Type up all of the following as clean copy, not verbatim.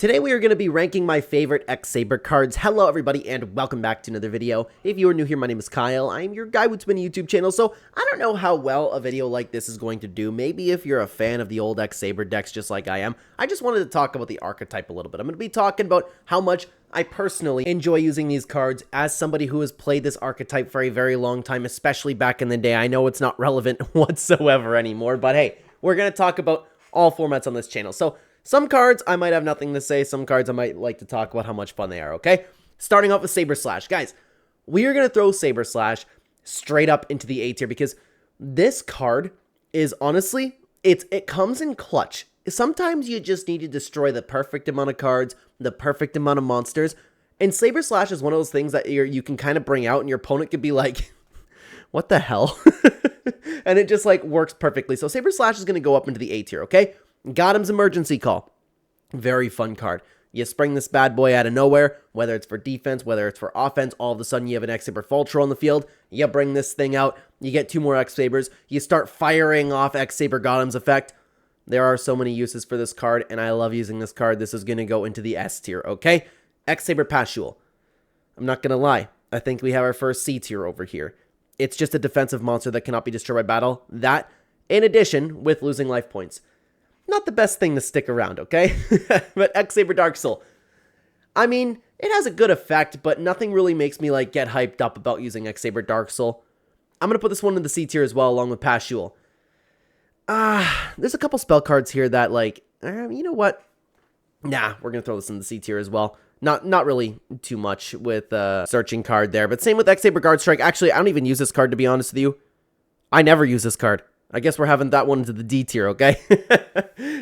Today we are going to be ranking my favorite X-Saber cards. Hello everybody and welcome back to another video. If you are new here, my name is Kyle. I am your guy with Spinny YouTube channel, so I don't know how well a video like this is going to do. Maybe if you're a fan of the old X-Saber decks just like I am. I just wanted to talk about the archetype a little bit. I'm going to be talking about how much I personally enjoy using these cards as somebody who has played this archetype for a very long time, especially back in the day. I know it's not relevant whatsoever anymore, but hey, we're going to talk about all formats on this channel. So some cards, I might have nothing to say. Some cards, I might like to talk about how much fun they are, okay? Starting off with Saber Slash. Guys, we are going to throw Saber Slash straight up into the A tier because this card is honestly, it comes in clutch. Sometimes you just need to destroy the perfect amount of cards, the perfect amount of monsters, and Saber Slash is one of those things that you can kind of bring out and your opponent could be like, what the hell? And it just like works perfectly. So Saber Slash is going to go up into the A tier, okay? Gotham's Emergency Call. Very fun card. You spring this bad boy out of nowhere, whether it's for defense, whether it's for offense, all of a sudden you have an X-Saber Fultro on the field, you bring this thing out, you get 2 more X-Sabers, you start firing off X-Saber Gotham's effect. There are so many uses for this card, and I love using this card. This is going to go into the S tier, okay? X-Saber Pashul. I'm not going to lie. I think we have our first C tier over here. It's just a defensive monster that cannot be destroyed by battle. That, in addition, with losing life points. Not the best thing to stick around, okay? But X-Saber Dark Soul. I mean, it has a good effect, but nothing really makes me, like, get hyped up about using X-Saber Dark Soul. I'm going to put this one in the C tier as well, along with Pashul. There's a couple spell cards here that, like, you know what? Nah, we're going to throw this in the C tier as well. Not really too much with Searching card there, but same with X-Saber Guard Strike. Actually, I don't even use this card, to be honest with you. I never use this card. I guess we're having that one into the D tier, okay?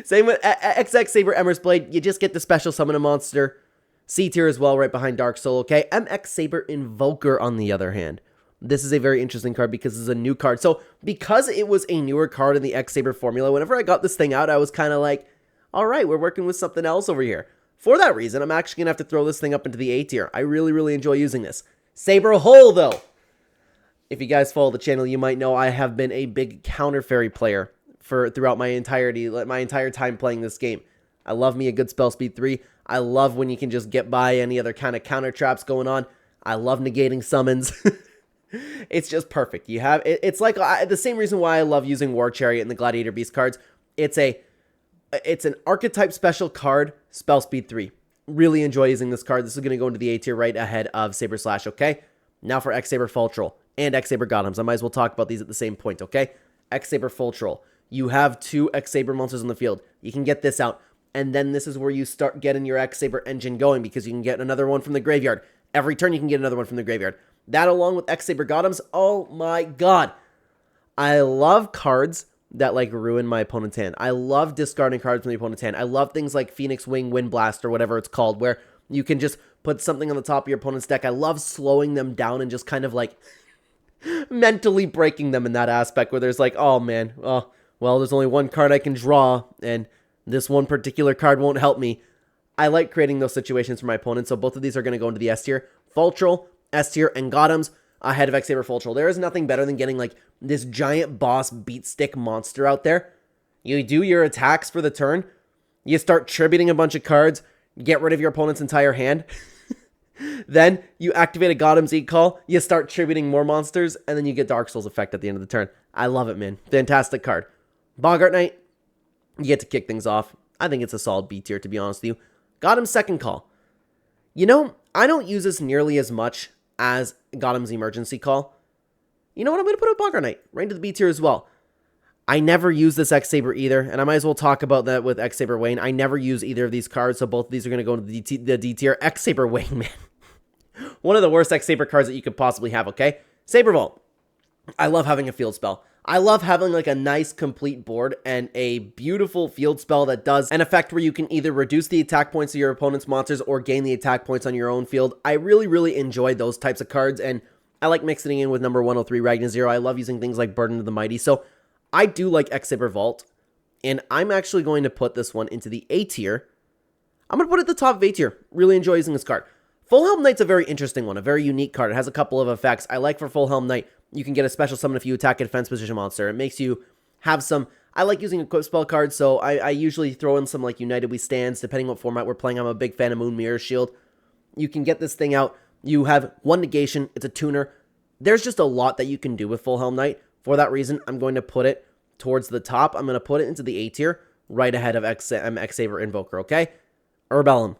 Same with xx-saber Emmer's Blade. You just get to special summon a monster. C tier as well, right behind Dark Soul, okay? MX-Saber Invoker, on the other hand. This is a very interesting card because it's a new card. So, because it was a newer card in the X-Saber formula, whenever I got this thing out, I was kind of like, all right, we're working with something else over here. For that reason, I'm actually going to have to throw this thing up into the A tier. I really, really enjoy using this. Saber Hole, though. If you guys follow the channel, you might know I have been a big counter fairy player throughout my entire time playing this game. I love me a good spell speed 3. I love when you can just get by any other kind of counter traps going on. I love negating summons. It's just perfect. You have it's like the same reason why I love using War Chariot and the Gladiator Beast cards. It's an archetype special card, spell speed 3. Really enjoy using this card. This is going to go into the A tier right ahead of Saber Slash, okay? Now for X-Saber Fultro and X-Saber Gotham's. I might as well talk about these at the same point, okay? X-Saber Fultro. You have 2 X-Saber monsters on the field. You can get this out, and then this is where you start getting your X-Saber engine going because you can get another one from the graveyard. Every turn you can get another one from the graveyard. That along with X-Saber Gotham's, oh my god. I love cards that like ruin my opponent's hand. I love discarding cards from the opponent's hand. I love things like Phoenix Wing, Wind Blast, or whatever it's called, where you can just put something on the top of your opponent's deck. I love slowing them down and just kind of like mentally breaking them in that aspect where there's like, oh man, well, there's only one card I can draw and this one particular card won't help me. I like creating those situations for my opponents, so both of these are going to go into the S tier. Fultro, S tier, and Gotham's ahead of X-Saber Fultro. There is nothing better than getting like this giant boss beat stick monster out there. You do your attacks for the turn, you start tributing a bunch of cards, get rid of your opponent's entire hand. Then you activate a Gotham's E-Call, you start tributing more monsters, and then you get Dark Soul's effect at the end of the turn. I love it, man. Fantastic card. Boggart Knight, you get to kick things off. I think it's a solid B tier, to be honest with you. Gotham's Second Call. You know, I don't use this nearly as much as Gotham's Emergency Call. You know what? I'm going to put a Boggart Knight right into the B tier as well. I never use this X-Saber either, and I might as well talk about that with X-Saber Wayne. I never use either of these cards, so both of these are going to go into the D tier. X-Saber Wayne, man. One of the worst X-Saber cards that you could possibly have, okay? Saber Vault. I love having a field spell. I love having like a nice complete board and a beautiful field spell that does an effect where you can either reduce the attack points of your opponent's monsters or gain the attack points on your own field. I really, really enjoy those types of cards, and I like mixing it in with number 103 Ragnar Zero. I love using things like Burden of the Mighty, so I do like X-Saber Vault, and I'm actually going to put this one into the A tier. I'm going to put it at the top of A tier. Really enjoy using this card. Full Helm Knight's a very interesting one, a very unique card. It has a couple of effects. I like for Full Helm Knight, you can get a special summon if you attack a defense position monster. It makes you have some I like using equip spell cards, so I usually throw in some like United We Stands, depending what format we're playing. I'm a big fan of Moon Mirror Shield. You can get this thing out. You have one negation. It's a tuner. There's just a lot that you can do with Full Helm Knight. For that reason, I'm going to put it towards the top. I'm going to put it into the A tier, right ahead of X-Saber Invoker, okay? Herbellum.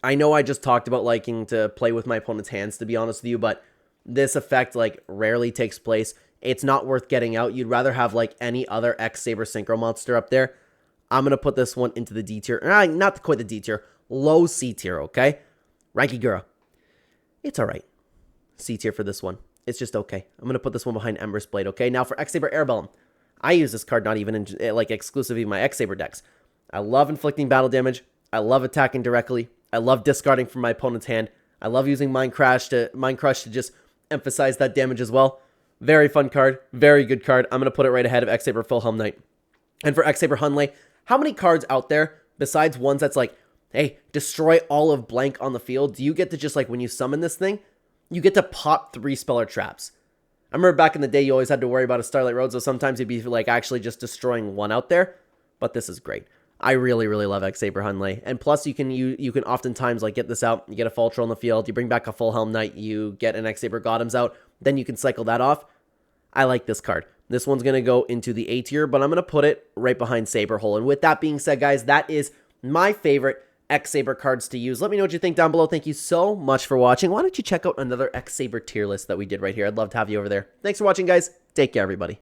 I know I just talked about liking to play with my opponent's hands, to be honest with you, but this effect, like, rarely takes place. It's not worth getting out. You'd rather have, like, any other X-Saber Synchro monster up there. I'm going to put this one into the D tier. Not quite the D tier. Low C tier, okay? Rankigura. It's alright. C tier for this one. It's just okay. I'm going to put this one behind Ember's Blade, okay? Now for X-Saber Airbellum. I use this card not even in, like, exclusively in my X-Saber decks. I love inflicting battle damage. I love attacking directly. I love discarding from my opponent's hand. I love using Mind Crush to just emphasize that damage as well. Very fun card. Very good card. I'm going to put it right ahead of X-Saber Full Helm Knight. And for X-Saber Hunley, how many cards out there, besides ones that's like, hey, destroy all of blank on the field, do you get to just, like, when you summon this thing, you get to pop 3 speller traps? I remember back in the day, you always had to worry about a Starlight Road, so sometimes you'd be, like, actually just destroying one out there. But this is great. I really, really love X-Saber Hunley. And plus, you can oftentimes, like, get this out. You get a Fultro on the field. You bring back a Full Helm Knight. You get an X-Saber Gotems out. Then you can cycle that off. I like this card. This one's going to go into the A tier, but I'm going to put it right behind Saberhole. And with that being said, guys, that is my favorite X-Saber cards to use. Let me know what you think down below. Thank you so much for watching. Why don't you check out another X-Saber tier list that we did right here? I'd love to have you over there. Thanks for watching, guys. Take care, everybody.